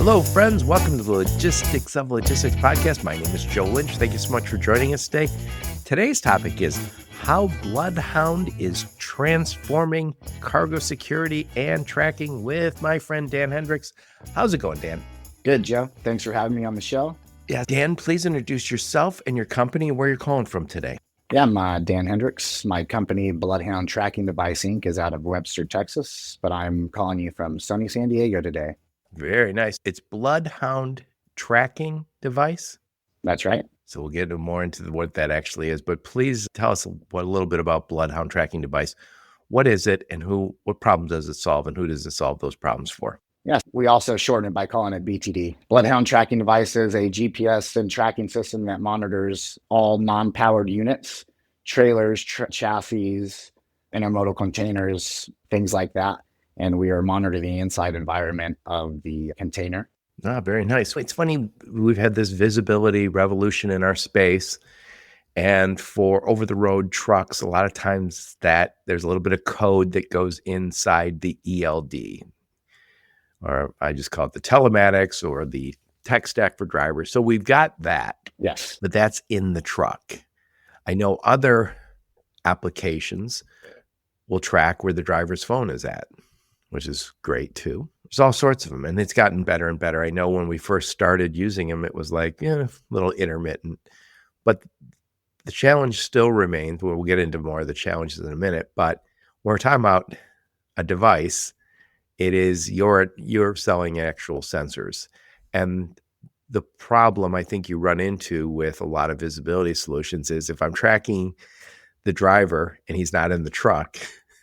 Hello, friends. Welcome to the Logistics of Logistics podcast. My name is Joe Lynch. Thank you so much for joining us today. Today's topic is how Bloodhound is transforming cargo security and tracking with my friend Dan Hendrix. How's it going, Dan? Good, Joe. Thanks for having me on the show. Yeah, Dan, please introduce yourself and your company and where you're calling from today. Yeah, I'm Dan Hendrix. My company, Bloodhound Tracking Device, Inc., is out of Webster, Texas, but I'm calling you from sunny San Diego today. Very nice. It's Bloodhound Tracking Device. That's right. So we'll get more into what that actually is. But please tell us a little bit about Bloodhound Tracking Device. What is it, and what problem does it solve, and who does it solve those problems for? Yes, we also shorten it by calling it BTD. Bloodhound Tracking Device is a GPS and tracking system that monitors all non-powered units, trailers, chassis, intermodal containers, things like that. And we are monitoring the inside environment of the container. Ah, very nice. It's funny, we've had this visibility revolution in our space. And for over-the-road trucks, a lot of times that there's a little bit of code that goes inside the ELD. Or I just call it the telematics or the tech stack for drivers. So we've got that. Yes. But that's in the truck. I know other applications will track where the driver's phone is at, which is great too. There's all sorts of them, and it's gotten better and better. I know when we first started using them, it was like, a little intermittent. But the challenge still remains. We'll get into more of the challenges in a minute. But when we're talking about a device, it is you're selling actual sensors. And the problem I think you run into with a lot of visibility solutions is if I'm tracking the driver and he's not in the truck,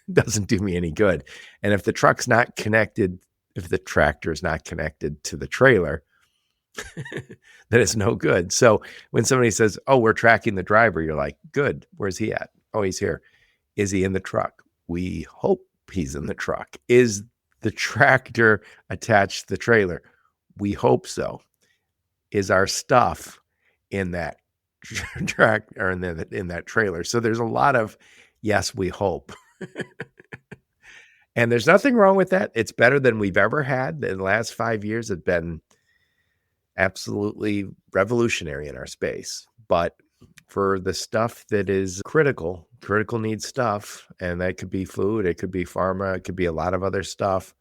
it doesn't do me any good. And if the truck's not connected, if the tractor is not connected to the trailer, then it's no good. So when somebody says, oh, we're tracking the driver, you're like, good. Where's he at? Oh, he's here. Is he in the truck? We hope he's in the truck. Is the tractor attached to the trailer? We hope so. Is our stuff in that track or in that trailer? So there's a lot of yes, we hope. And there's nothing wrong with that. It's better than we've ever had. The last 5 years have been absolutely revolutionary in our space. But for the stuff that is critical needs stuff, and that could be food, it could be pharma, it could be a lot of other stuff.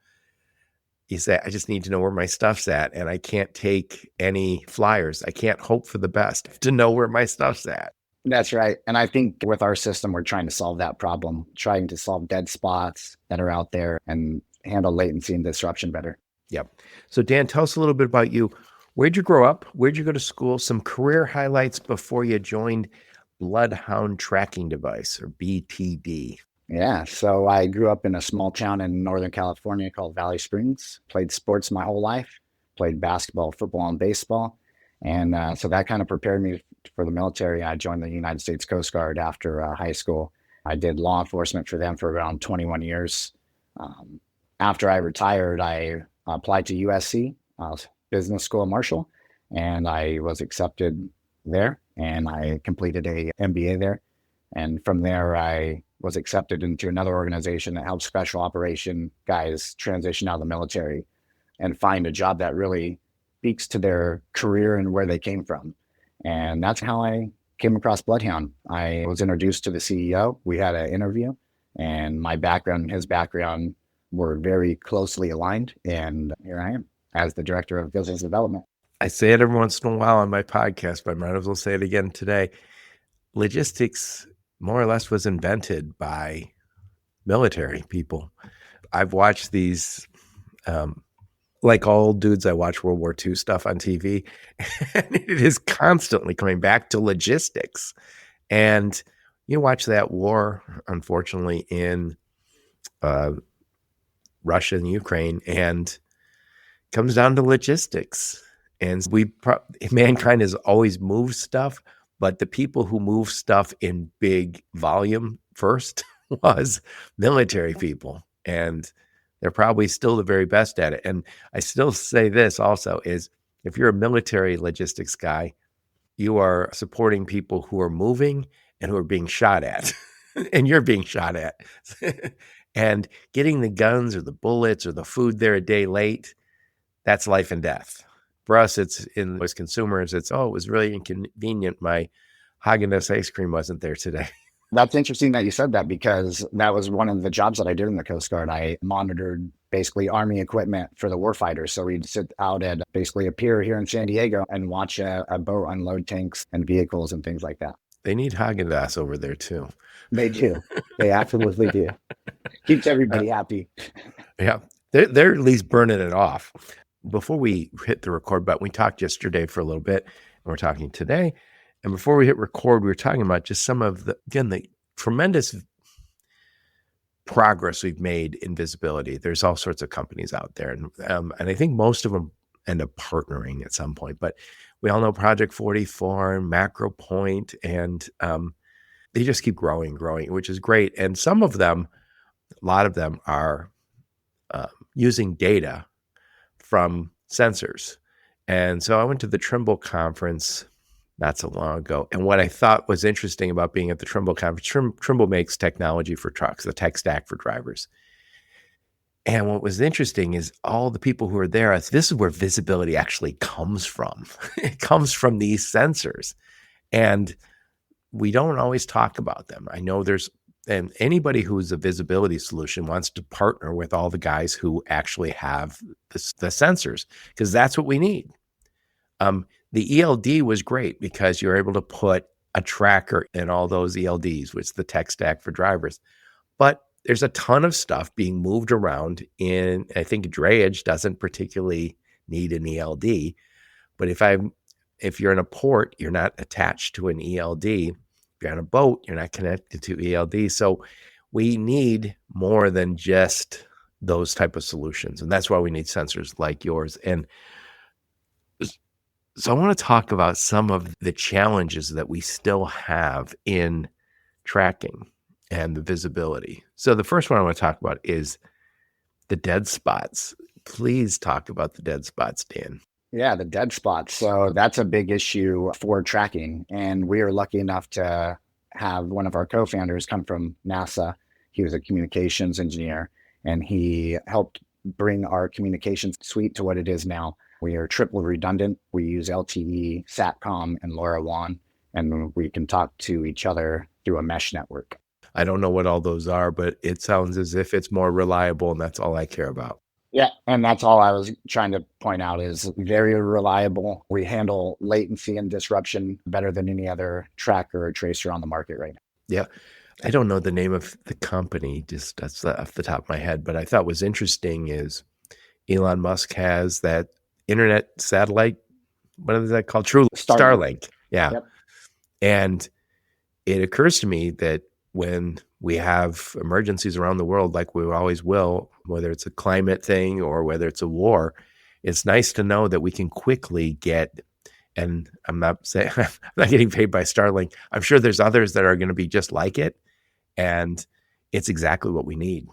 You say, I just need to know where my stuff's at, and I can't take any flyers. I can't hope for the best to know where my stuff's at. That's right. And I think with our system, we're trying to solve that problem, trying to solve dead spots that are out there and handle latency and disruption better. Yep. So Dan, tell us a little bit about you. Where'd you grow up? Where'd you go to school? Some career highlights before you joined Bloodhound Tracking Device, or BTD. Yeah. So I grew up in a small town in Northern California called Valley Springs, played sports my whole life, played basketball, football, and baseball. And so that kind of prepared me for the military. I joined the United States Coast Guard after high school. I did law enforcement for them for around 21 years. After I retired, I applied to USC, Business School of Marshall, and I was accepted there, and I completed a MBA there. And from there, I was accepted into another organization that helps special operation guys transition out of the military and find a job that really speaks to their career and where they came from. And that's how I came across Bloodhound. I was introduced to the CEO. We had an interview, and my background and his background were very closely aligned. And here I am as the director of business development. I say it every once in a while on my podcast, but I might as well say it again today. Logistics more or less was invented by military people. I've watched these, like all dudes, I watch World War II stuff on TV, and it is constantly coming back to logistics. And you watch that war, unfortunately, in Russia and Ukraine, and it comes down to logistics. And mankind has always moved stuff, but the people who move stuff in big volume first was military people. And they're probably still the very best at it. And I still say this also is, if you're a military logistics guy, you are supporting people who are moving and who are being shot at. And you're being shot at. And getting the guns or the bullets or the food there a day late, that's life and death. For us, as consumers, it was really inconvenient. My Haagen-Dazs ice cream wasn't there today. That's interesting that you said that, because that was one of the jobs that I did in the Coast Guard. I monitored basically Army equipment for the warfighters. So we'd sit out at basically a pier here in San Diego and watch a boat unload tanks and vehicles and things like that. They need Haagen-Dazs over there too. They do. They absolutely do. Keeps everybody happy. Yeah. They're at least burning it off. Before we hit the record button, we talked yesterday for a little bit, and we're talking today. And before we hit record, we were talking about just some of the tremendous progress we've made in visibility. There's all sorts of companies out there. And I think most of them end up partnering at some point. But we all know Project 44 and Macro Point, and they just keep growing, which is great. And some of them, a lot of them are using data from sensors. And so I went to the Trimble conference not so long ago. And what I thought was interesting about being at the Trimble conference, Trimble makes technology for trucks, the tech stack for drivers. And what was interesting is all the people who are there, this is where visibility actually comes from. It comes from these sensors. And we don't always talk about them. I know and anybody who's a visibility solution wants to partner with all the guys who actually have the sensors, because that's what we need. The ELD was great because you're able to put a tracker in all those ELDs, which is the tech stack for drivers. But there's a ton of stuff being moved around I think drayage doesn't particularly need an ELD. But if you're in a port, you're not attached to an ELD. If you're on a boat, you're not connected to ELD. So we need more than just those type of solutions. And that's why we need sensors like yours. And so I want to talk about some of the challenges that we still have in tracking and the visibility. So the first one I want to talk about is the dead spots. Please talk about the dead spots, Dan. Yeah, the dead spots. So that's a big issue for tracking. And we are lucky enough to have one of our co-founders come from NASA. He was a communications engineer, and he helped bring our communications suite to what it is now. We are triple redundant. We use LTE, SATCOM, and LoRaWAN, and we can talk to each other through a mesh network. I don't know what all those are, but it sounds as if it's more reliable, and that's all I care about. Yeah, and that's all I was trying to point out, is very reliable. We handle latency and disruption better than any other tracker or tracer on the market right now. Yeah. I don't know the name of the company, just that's off the top of my head, but I thought was interesting is Elon Musk has that internet satellite. What is that called? Starlink. Yeah. Yep. And it occurs to me that when we have emergencies around the world, like we always will, whether it's a climate thing or whether it's a war, it's nice to know that we can quickly get, and I'm not saying I'm not getting paid by Starlink. I'm sure there's others that are going to be just like it. And it's exactly what we need.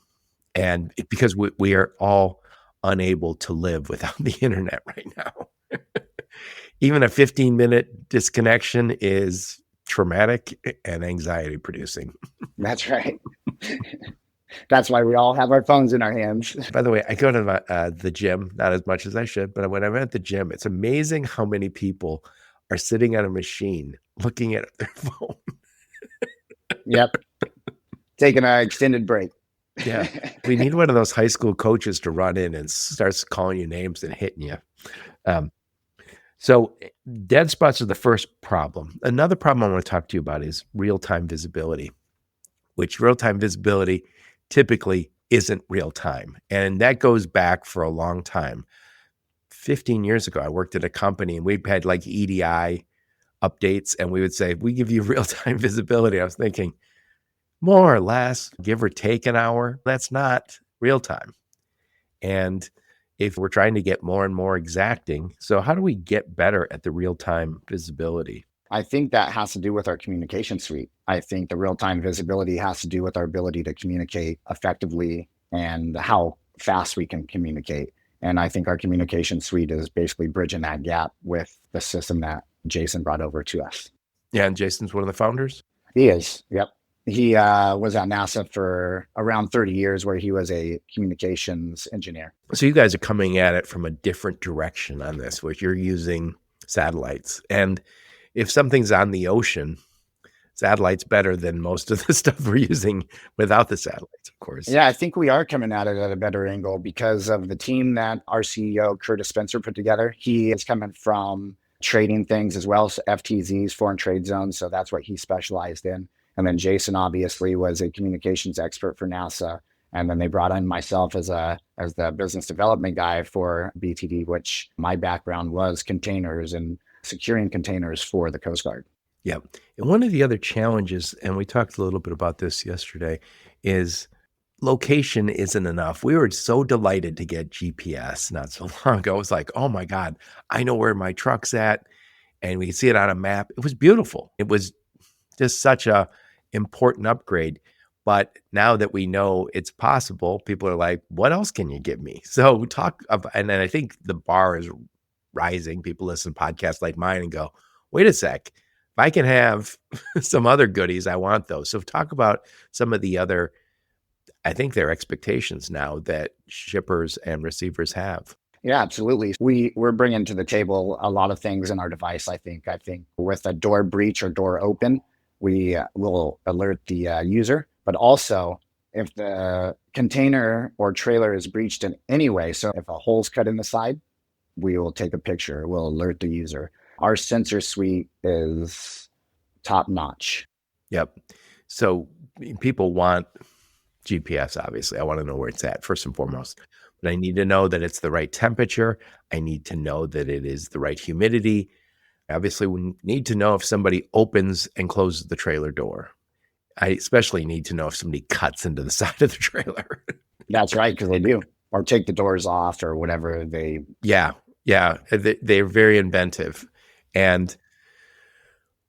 And because we are all unable to live without the internet right now. Even a 15-minute disconnection is traumatic and anxiety producing. That's right. That's why we all have our phones in our hands. By the way, I go to the gym, not as much as I should, but when I'm at the gym, it's amazing how many people are sitting on a machine looking at their phone. Yep. Taking an extended break. Yeah. We need one of those high school coaches to run in and starts calling you names and hitting you. So dead spots are the first problem. Another problem I want to talk to you about is real-time visibility, which real-time visibility typically isn't real time. And that goes back for a long time. 15 years ago, I worked at a company and we had like EDI updates, and we would say, we give you real-time visibility. I was thinking, more or less, give or take an hour, that's not real time. And if we're trying to get more and more exacting, so how do we get better at the real-time visibility? I think that has to do with our communication suite. I think the real-time visibility has to do with our ability to communicate effectively and how fast we can communicate. And I think our communication suite is basically bridging that gap with the system that Jason brought over to us. Yeah, and Jason's one of the founders? He is, yep. He was at NASA for around 30 years, where he was a communications engineer. So you guys are coming at it from a different direction on this, which you're using satellites. And if something's on the ocean, satellite's better than most of the stuff we're using without the satellites, of course. Yeah, I think we are coming at it at a better angle because of the team that our CEO, Curtis Spencer, put together. He is coming from trading things as well, so FTZs, foreign trade zones. So that's what he specialized in. And then Jason obviously was a communications expert for NASA. And then they brought in myself as the business development guy for BTD, which my background was containers and securing containers for the Coast Guard. Yeah. And one of the other challenges, and we talked a little bit about this yesterday, is location isn't enough. We were so delighted to get GPS not so long ago. It was like, oh my God, I know where my truck's at. And we could see it on a map. It was beautiful. It was just such a important upgrade. But now that we know it's possible, people are like, what else can you give me? So and then I think the bar is rising. People listen to podcasts like mine and go, wait a sec. If I can have some other goodies, I want those. So talk about some of the other, I think their expectations now that shippers and receivers have. Yeah, absolutely. We're bringing to the table a lot of things in our device. I think with a door breach or door open, we will alert the user, but also if the container or trailer is breached in any way. So if a hole's cut in the side, we will take a picture. We'll alert the user. Our sensor suite is top notch. Yep. So people want GPS, obviously. I want to know where it's at first and foremost. But I need to know that it's the right temperature. I need to know that it is the right humidity. Obviously, we need to know if somebody opens and closes the trailer door. I especially need to know if somebody cuts into the side of the trailer. That's right, because they do. Or take the doors off or whatever they. Yeah. They're very inventive. And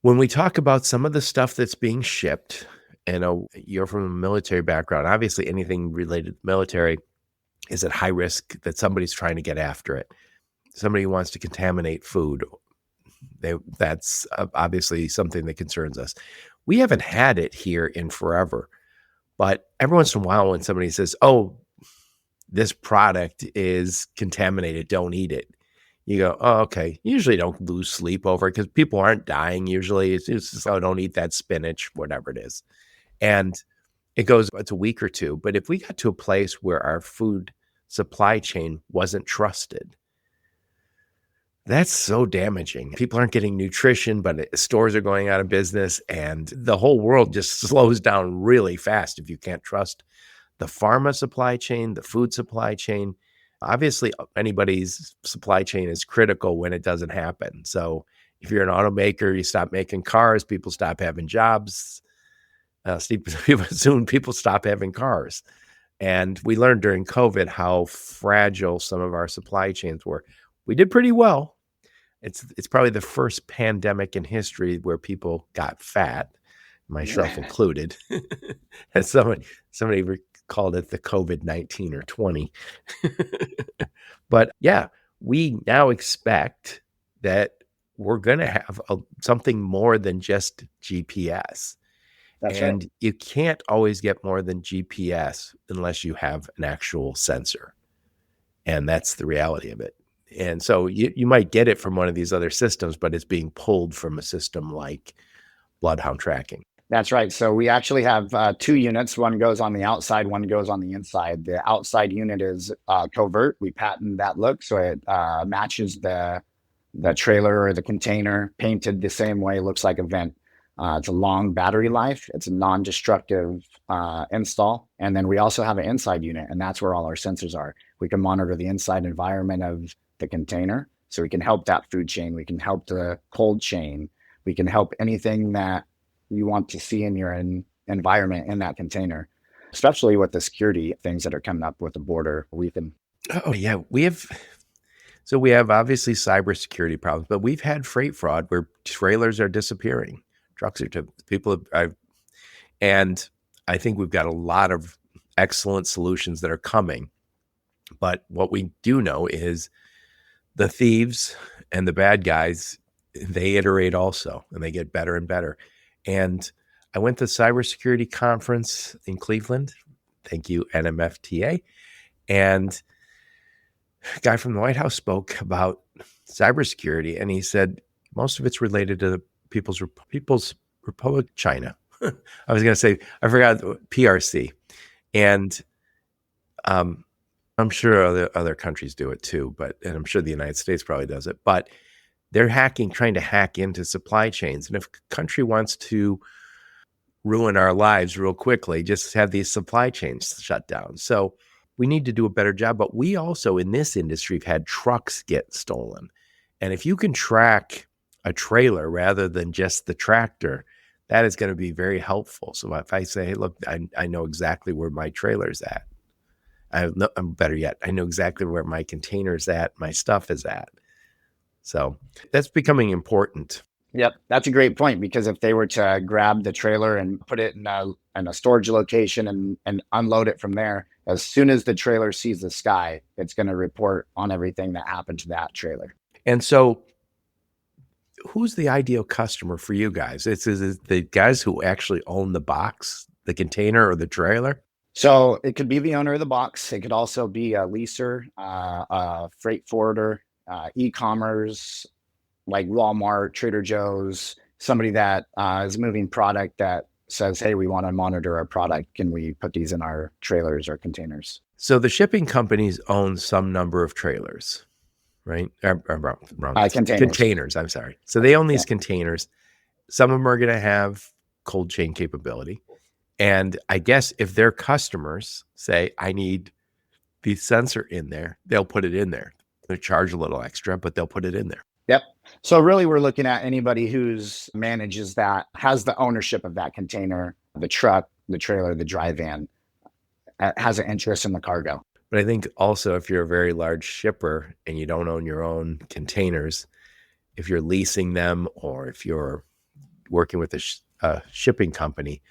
when we talk about some of the stuff that's being shipped, and you're from a military background, obviously anything related to military is at high risk that somebody's trying to get after it. Somebody wants to contaminate food. That's obviously something that concerns us. We haven't had it here in forever, but every once in a while when somebody says, oh, this product is contaminated, don't eat it. You go, oh, okay. You usually don't lose sleep over it because people aren't dying usually. It's just, oh, don't eat that spinach, whatever it is. And it's a week or two. But if we got to a place where our food supply chain wasn't trusted, that's so damaging. People aren't getting nutrition, but stores are going out of business and the whole world just slows down really fast if you can't trust the pharma supply chain, the food supply chain. Obviously, anybody's supply chain is critical when it doesn't happen. So if you're an automaker, you stop making cars, people stop having jobs. Soon people stop having cars. And we learned during COVID how fragile some of our supply chains were. We did pretty well. It's probably the first pandemic in history where people got fat, myself included. And somebody called it the COVID-19 or 20. But yeah, we now expect that we're going to have something more than just GPS. That's and right. You can't always get more than GPS unless you have an actual sensor. And that's the reality of it. And so you might get it from one of these other systems, but it's being pulled from a system like Bloodhound Tracking. That's right. So we actually have two units. One goes on the outside, one goes on the inside. The outside unit is covert. We patent that look, so it matches the trailer or the container painted the same way. Looks like a vent. It's a long battery life. It's a non-destructive install. And then we also have an inside unit, and that's where all our sensors are. We can monitor the inside environment of the container. So we can help that food chain. We can help the cold chain. We can help anything that you want to see in your environment in that container, especially with the security things that are coming up with the border. We can. Oh yeah, we have obviously cybersecurity problems, but we've had freight fraud where trailers are disappearing, trucks are and I think we've got a lot of excellent solutions that are coming. But what we do know is the thieves and the bad guys, they iterate also, and they get better and better. And I went to the cybersecurity conference in Cleveland. Thank you, NMFTA. And a guy from the White House spoke about cybersecurity, and he said most of it's related to the People's Republic of China. I was going to say, I forgot PRC. And I'm sure other countries do it too, and I'm sure the United States probably does it, but they're trying to hack into supply chains. And if a country wants to ruin our lives real quickly, just have these supply chains shut down. So we need to do a better job. But we also, in this industry, have had trucks get stolen. And if you can track a trailer rather than just the tractor, that is going to be very helpful. So if I say, hey, look, I know exactly where my trailer's at. Better yet, I know exactly where my container's at, my stuff is at. So that's becoming important. Yep, that's a great point, because if they were to grab the trailer and put it in a storage location and unload it from there, as soon as the trailer sees the sky, it's going to report on everything that happened to that trailer. And so who's the ideal customer for you guys? Is it the guys who actually own the box, the container, or the trailer? So it could be the owner of the box. It could also be a leaser, a freight forwarder, e-commerce, like Walmart, Trader Joe's, somebody that is moving product that says, hey, we want to monitor our product. Can we put these in our trailers or containers? So the shipping companies own some number of trailers, right? Wrong. Containers, I'm sorry. So they own these containers. Some of them are going to have cold chain capability. And I guess if their customers say, I need the sensor in there, they'll put it in there. They'll charge a little extra, but they'll put it in there. Yep. So really, we're looking at anybody who's manages that, has the ownership of that container, the truck, the trailer, the dry van, has an interest in the cargo. But I think also if you're a very large shipper and you don't own your own containers, if you're leasing them or if you're working with a shipping company,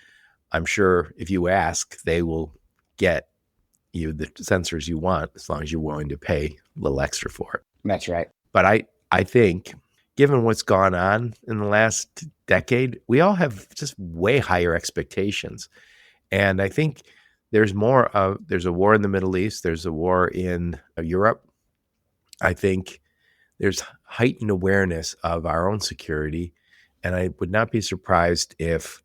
I'm sure if you ask, they will get you the sensors you want as long as you're willing to pay a little extra for it. That's right. But I think given what's gone on in the last decade, we all have just way higher expectations. And I think there's a war in the Middle East. There's a war in Europe. I think there's heightened awareness of our own security. And I would not be surprised if,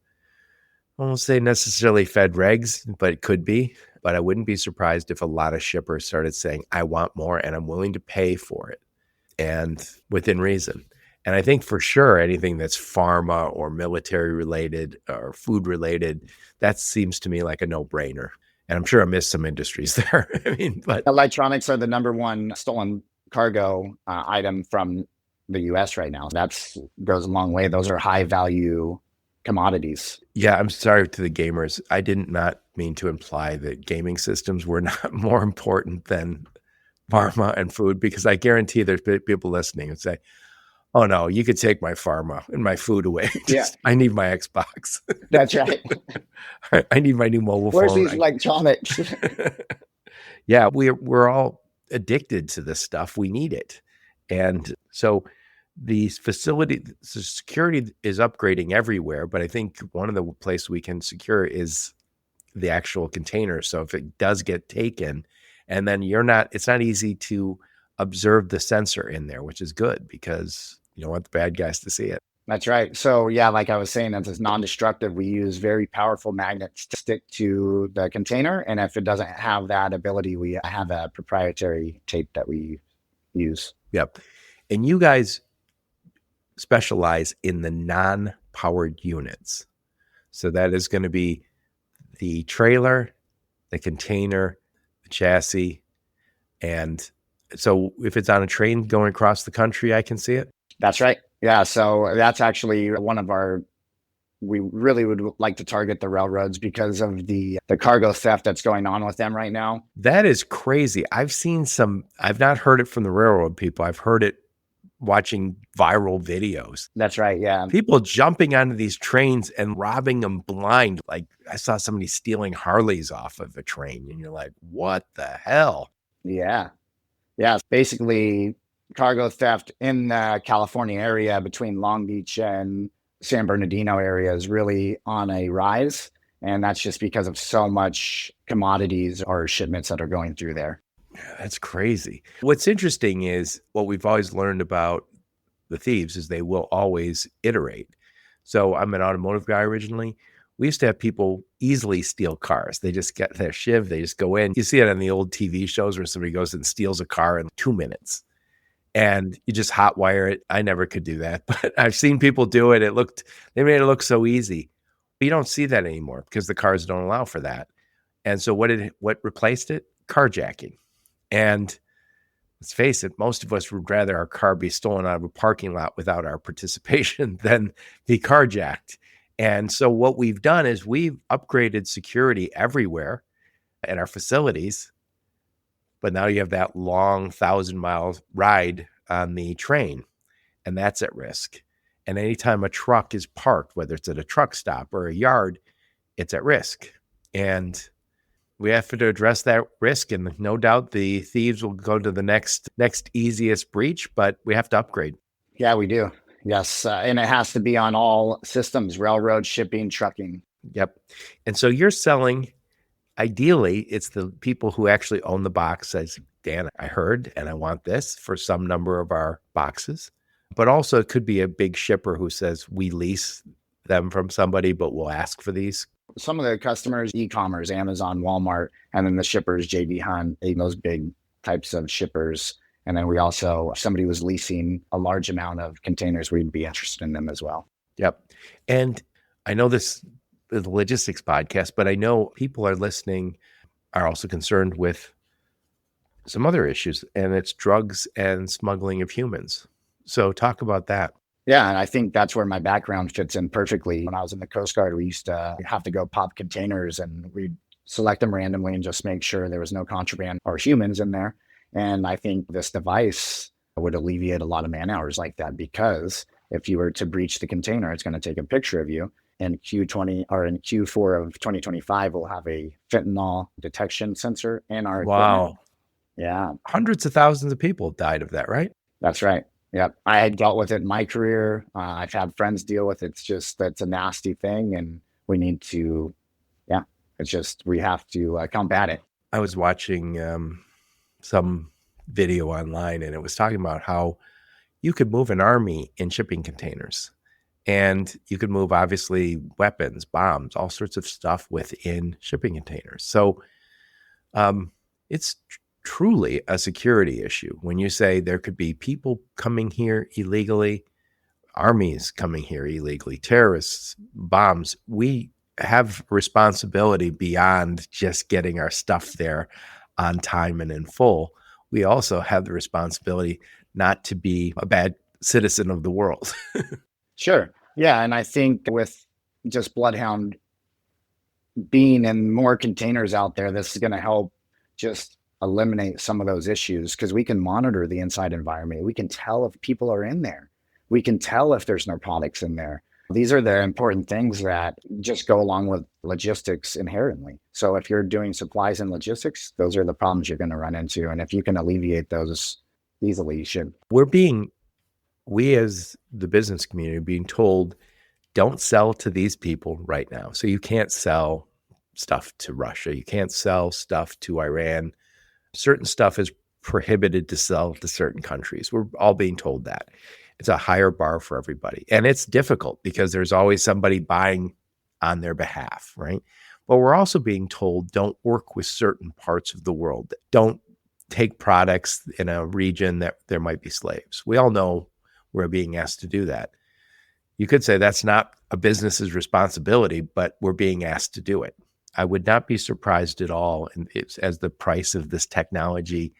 I won't say necessarily Fed regs, but it could be. But I wouldn't be surprised if a lot of shippers started saying, I want more and I'm willing to pay for it, and within reason. And I think for sure anything that's pharma or military related or food related, that seems to me like a no-brainer. And I'm sure I missed some industries there. But electronics are the number one stolen cargo item from the US right now. That goes a long way. Those are high value commodities. Yeah, I'm sorry to the gamers. I did not mean to imply that gaming systems were not more important than pharma and food, because I guarantee there's people listening and say, oh no, you could take my pharma and my food away. I need my Xbox. That's right. I need my new mobile phone. Where's these electronics? Yeah, we're all addicted to this stuff. We need it. And so the security is upgrading everywhere, but I think one of the places we can secure is the actual container. So if it does get taken, and then it's not easy to observe the sensor in there, which is good because you don't want the bad guys to see it. That's right. So yeah, like I was saying, it's non-destructive. We use very powerful magnets to stick to the container. And if it doesn't have that ability, we have a proprietary tape that we use. Yep. And you guys specialize in the non-powered units. So that is going to be the trailer, the container, the chassis. And so if it's on a train going across the country, I can see it? That's right. Yeah. So that's actually one of we really would like to target the railroads because of the cargo theft that's going on with them right now. That is crazy. I've not heard it from the railroad people. I've heard it watching viral videos. That's right. Yeah. People jumping onto these trains and robbing them blind. Like I saw somebody stealing Harleys off of a train and you're like, what the hell? Yeah. Yeah. Basically cargo theft in the California area between Long Beach and San Bernardino area is really on a rise. And that's just because of so much commodities or shipments that are going through there. That's crazy. What's interesting is what we've always learned about the thieves is they will always iterate. So I'm an automotive guy originally. We used to have people easily steal cars. They just get their shiv, they just go in. You see it on the old TV shows where somebody goes and steals a car in 2 minutes and you just hotwire it. I never could do that, but I've seen people do it. They made it look so easy. But you don't see that anymore because the cars don't allow for that. And so what replaced it? Carjacking. And let's face it, most of us would rather our car be stolen out of a parking lot without our participation than be carjacked. And so what we've done is we've upgraded security everywhere at our facilities. But now you have that long 1,000-mile ride on the train, and that's at risk. And anytime a truck is parked, whether it's at a truck stop or a yard, it's at risk. And we have to address that risk, and no doubt the thieves will go to the next easiest breach, but we have to upgrade. Yeah, we do. Yes. And it has to be on all systems, railroad, shipping, trucking. Yep. And so you're selling, ideally, it's the people who actually own the box says, Dan, I heard and I want this for some number of our boxes. But also it could be a big shipper who says, we lease them from somebody, but we'll ask for these. Some of the customers, e-commerce, Amazon, Walmart, and then the shippers, JB Hunt, those big types of shippers. And then we also, if somebody was leasing a large amount of containers, we'd be interested in them as well. Yep. And I know this is a logistics podcast, but I know people are listening are also concerned with some other issues, and it's drugs and smuggling of humans. So talk about that. Yeah, and I think that's where my background fits in perfectly. When I was in the Coast Guard, we used to have to go pop containers and we'd select them randomly and just make sure there was no contraband or humans in there. And I think this device would alleviate a lot of man hours like that, because if you were to breach the container, it's going to take a picture of you. In Q20 or in Q4 of 2025, we'll have a fentanyl detection sensor in our equipment. Wow. Yeah. Hundreds of thousands of people died of that, right? That's right. Yep. I had dealt with it in my career. I've had friends deal with it. That's a nasty thing. And we need to, we have to combat it. I was watching some video online, and it was talking about how you could move an army in shipping containers, and you could move obviously weapons, bombs, all sorts of stuff within shipping containers. So it's truly a security issue when you say there could be people coming here illegally, armies coming here illegally, terrorists, bombs. We have responsibility beyond just getting our stuff there on time and in full. We also have the responsibility not to be a bad citizen of the world. Sure. Yeah. And I think with just Bloodhound being in more containers out there, this is going to help just eliminate some of those issues, because we can monitor the inside environment. We can tell if people are in there. We can tell if there's narcotics in there. These are the important things that just go along with logistics inherently. So if you're doing supplies and logistics, those are the problems you're going to run into. And if you can alleviate those easily, you should. We as the business community are being told, don't sell to these people right now. So you can't sell stuff to Russia. You can't sell stuff to Iran. Certain stuff is prohibited to sell to certain countries. We're all being told that. It's a higher bar for everybody. And it's difficult because there's always somebody buying on their behalf, right? But we're also being told, don't work with certain parts of the world. Don't take products in a region that there might be slaves. We all know we're being asked to do that. You could say that's not a business's responsibility, but we're being asked to do it. I would not be surprised at all as the price of this technology,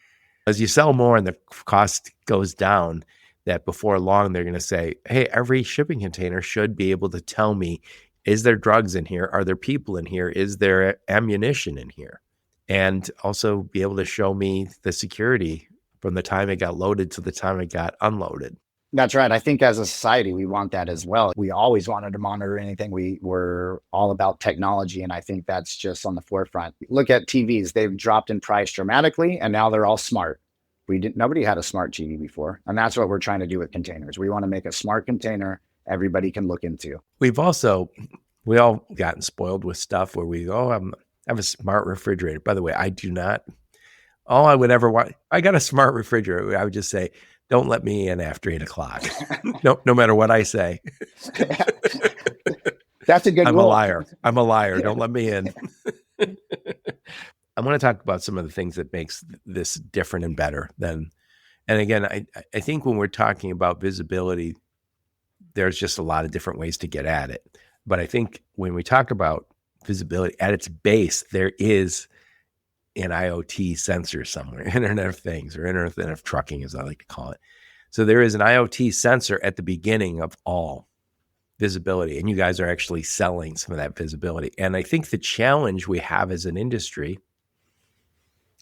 as you sell more and the cost goes down, that before long they're going to say, hey, every shipping container should be able to tell me, is there drugs in here? Are there people in here? Is there ammunition in here? And also be able to show me the security from the time it got loaded to the time it got unloaded. That's right. I think as a society, we want that as well. We always wanted to monitor anything. We were all about technology, and I think that's just on the forefront. Look at TVs. They've dropped in price dramatically, and now they're all smart. Nobody had a smart TV before, and that's what we're trying to do with containers. We want to make a smart container everybody can look into. We all gotten spoiled with stuff where we go, I have a smart refrigerator. By the way, I do not. All I would ever want, I got a smart refrigerator. I would just say, don't let me in after 8:00. No matter what I say. That's a good I'm rule. I'm a liar. Don't let me in. I want to talk about some of the things that makes this different and better than, and again, I think when we're talking about visibility, there's just a lot of different ways to get at it. But I think when we talk about visibility at its base, there is an IoT sensor somewhere, Internet of Things, or Internet of Trucking, as I like to call it. So there is an IoT sensor at the beginning of all visibility, and you guys are actually selling some of that visibility. And I think the challenge we have as an industry,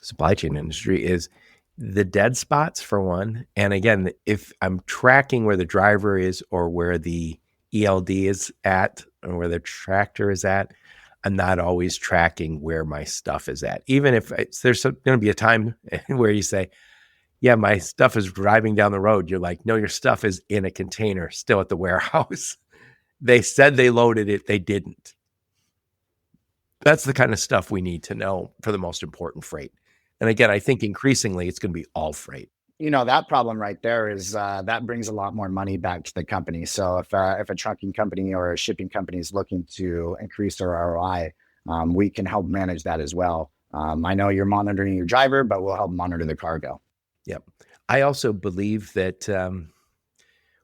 supply chain industry, is the dead spots for one. And again, if I'm tracking where the driver is or where the ELD is at or where the tractor is at, I'm not always tracking where my stuff is at. Even if there's going to be a time where you say, yeah, my stuff is driving down the road. You're like, no, your stuff is in a container still at the warehouse. They said they loaded it. They didn't. That's the kind of stuff we need to know for the most important freight. And again, I think increasingly it's going to be all freight. That problem right there is that brings a lot more money back to the company. So if a trucking company or a shipping company is looking to increase their ROI, we can help manage that as well. I know you're monitoring your driver, but we'll help monitor the cargo. Yep. I also believe that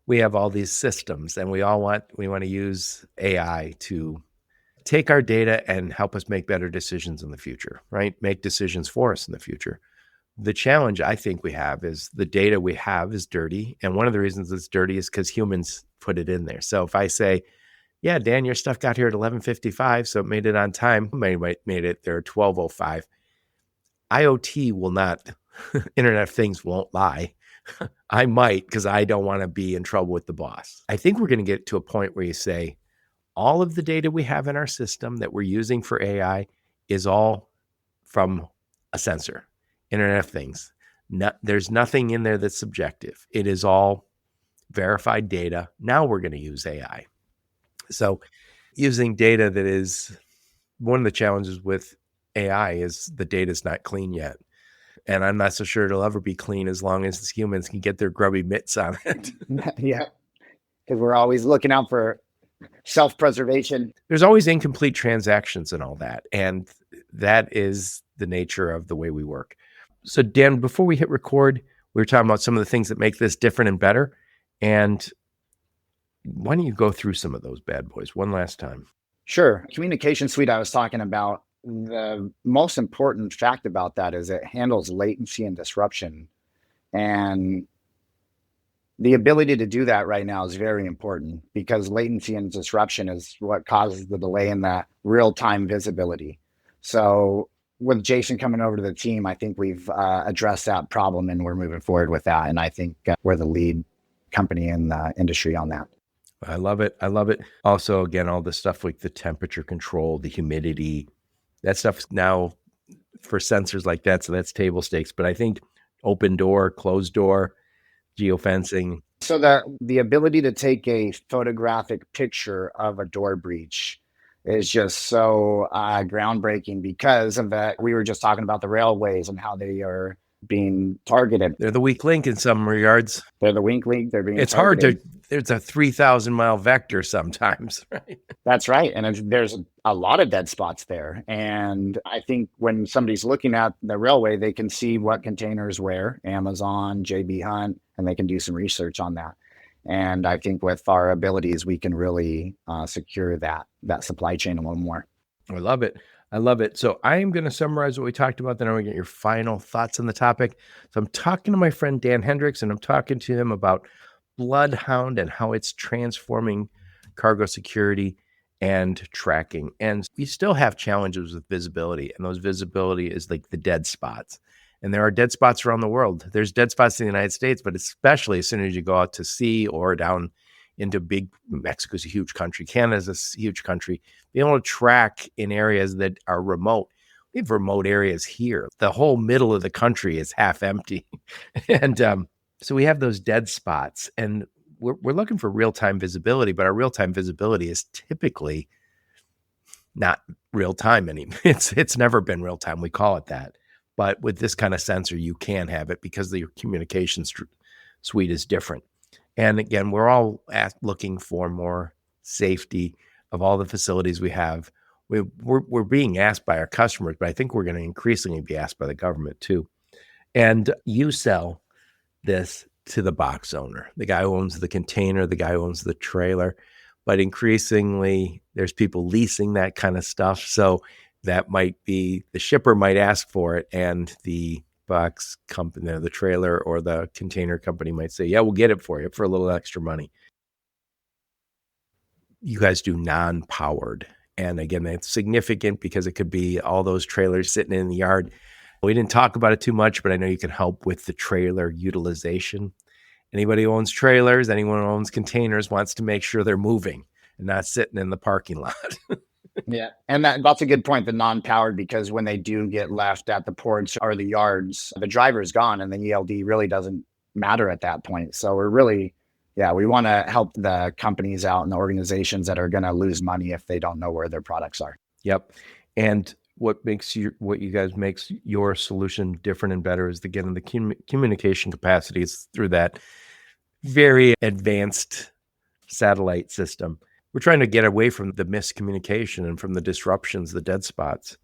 we have all these systems, and we want to use AI to take our data and help us make better decisions in the future, right? Make decisions for us in the future. The challenge I think we have is the data we have is dirty. And one of the reasons it's dirty is because humans put it in there. So if I say, yeah, Dan, your stuff got here at 11:55, so it made it on time. Made it there at 12:05. IoT will not, Internet of Things won't lie. I might, because I don't want to be in trouble with the boss. I think we're going to get to a point where you say, all of the data we have in our system that we're using for AI is all from a sensor, Internet of Things. There's nothing in there that's subjective. It is all verified data. Now we're going to use AI. So using data that is, one of the challenges with AI is the data is not clean yet. And I'm not so sure it'll ever be clean as long as humans can get their grubby mitts on it. Yeah, because we're always looking out for self-preservation. There's always incomplete transactions and all that. And that is the nature of the way we work. So Dan, before we hit record, we were talking about some of the things that make this different and better. And why don't you go through some of those bad boys one last time? Sure. Communication suite I was talking about, the most important fact about that is it handles latency and disruption. And the ability to do that right now is very important because latency and disruption is what causes the delay in that real-time visibility. So with Jason coming over to the team, I think we've addressed that problem and we're moving forward with that. And I think we're the lead company in the industry on that. I love it. I love it. Also, again, all the stuff like the temperature control, the humidity, that stuff's now for sensors like that. So that's table stakes. But I think open door, closed door, geofencing. So the ability to take a photographic picture of a door breach is just so groundbreaking because of that. We were just talking about the railways and how they are being targeted. They're the weak link in some regards. They're the weak link. They're being It's targeted. hard to, there's a 3,000 mile vector sometimes, right? That's right. And there's a lot of dead spots there. And I think when somebody's looking at the railway, they can see what containers where, Amazon, JB Hunt, and they can do some research on that. And I think with our abilities, we can really secure that supply chain a little more. I love it. I love it. So I am going to summarize what we talked about. Then I'm going to get your final thoughts on the topic. So I'm talking to my friend Dan Hendrix, and I'm talking to him about Bloodhound and how it's transforming cargo security and tracking. And we still have challenges with visibility, and those visibility is like the dead spots. And there are dead spots around the world. There's dead spots in the United States, but especially as soon as you go out to sea or down into Mexico's a huge country. Canada's a huge country. Being able to track in areas that are remote. We have remote areas here. The whole middle of the country is half empty. And so we have those dead spots. And we're looking for real-time visibility, but our real-time visibility is typically not real-time anymore. It's never been real-time. We call it that. But with this kind of sensor, you can have it because your communication suite is different. And again, we're all looking for more safety of all the facilities we have. We're being asked by our customers, but I think we're going to increasingly be asked by the government too. And you sell this to the box owner, the guy who owns the container, the guy who owns the trailer. But increasingly, there's people leasing that kind of stuff. So that might be the shipper might ask for it, and the box company, the trailer or the container company might say, yeah, we'll get it for you for a little extra money. You guys do non-powered. And again, that's significant because it could be all those trailers sitting in the yard. We didn't talk about it too much, but I know you can help with the trailer utilization. Anybody who owns trailers, anyone who owns containers wants to make sure they're moving and not sitting in the parking lot. Yeah. And that's a good point, the non-powered, because when they do get left at the ports or the yards, the driver's gone and the ELD really doesn't matter at that point. So we're really, we want to help the companies out and the organizations that are going to lose money if they don't know where their products are. Yep. And what you guys makes your solution different and better is again, the communication capacities through that very advanced satellite system. We're trying to get away from the miscommunication and from the disruptions, the dead spots.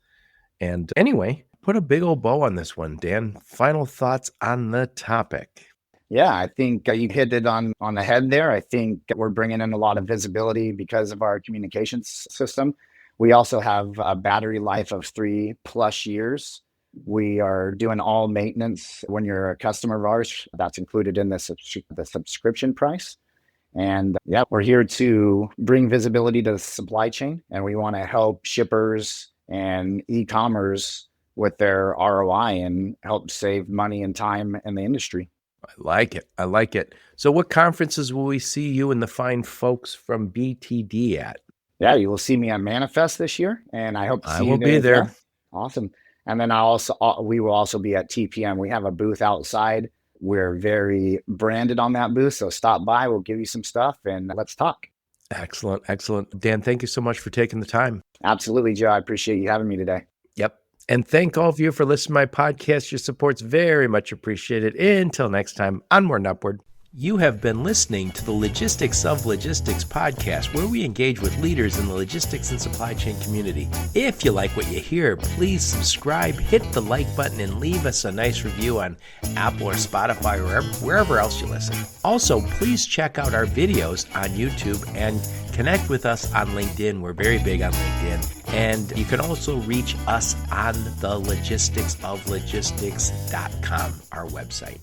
And anyway, put a big old bow on this one, Dan. Final thoughts on the topic. Yeah, I think you hit it on the head there. I think we're bringing in a lot of visibility because of our communications system. We also have a battery life of 3+ years. We are doing all maintenance when you're a customer of ours. That's included in the subscription price. And we're here to bring visibility to the supply chain, and we want to help shippers and e-commerce with their ROI and help save money and time in the industry. I like it. So what conferences will we see you and the fine folks from BTD at? Yeah, you will see me at Manifest this year, and I hope to see you there. I will be there. Well. Awesome. And then we will also be at TPM. We have a booth outside. We're very branded on that booth. So stop by. We'll give you some stuff and let's talk. Excellent. Dan, thank you so much for taking the time. Absolutely, Joe. I appreciate you having me today. Yep. And thank all of you for listening to my podcast. Your support's very much appreciated. Until next time, onward and upward. You have been listening to the Logistics of Logistics podcast, where we engage with leaders in the logistics and supply chain community. If you like what you hear, please subscribe, hit the like button, and leave us a nice review on Apple or Spotify or wherever else you listen. Also, please check out our videos on YouTube and connect with us on LinkedIn. We're very big on LinkedIn. And you can also reach us on the logisticsoflogistics.com, our website.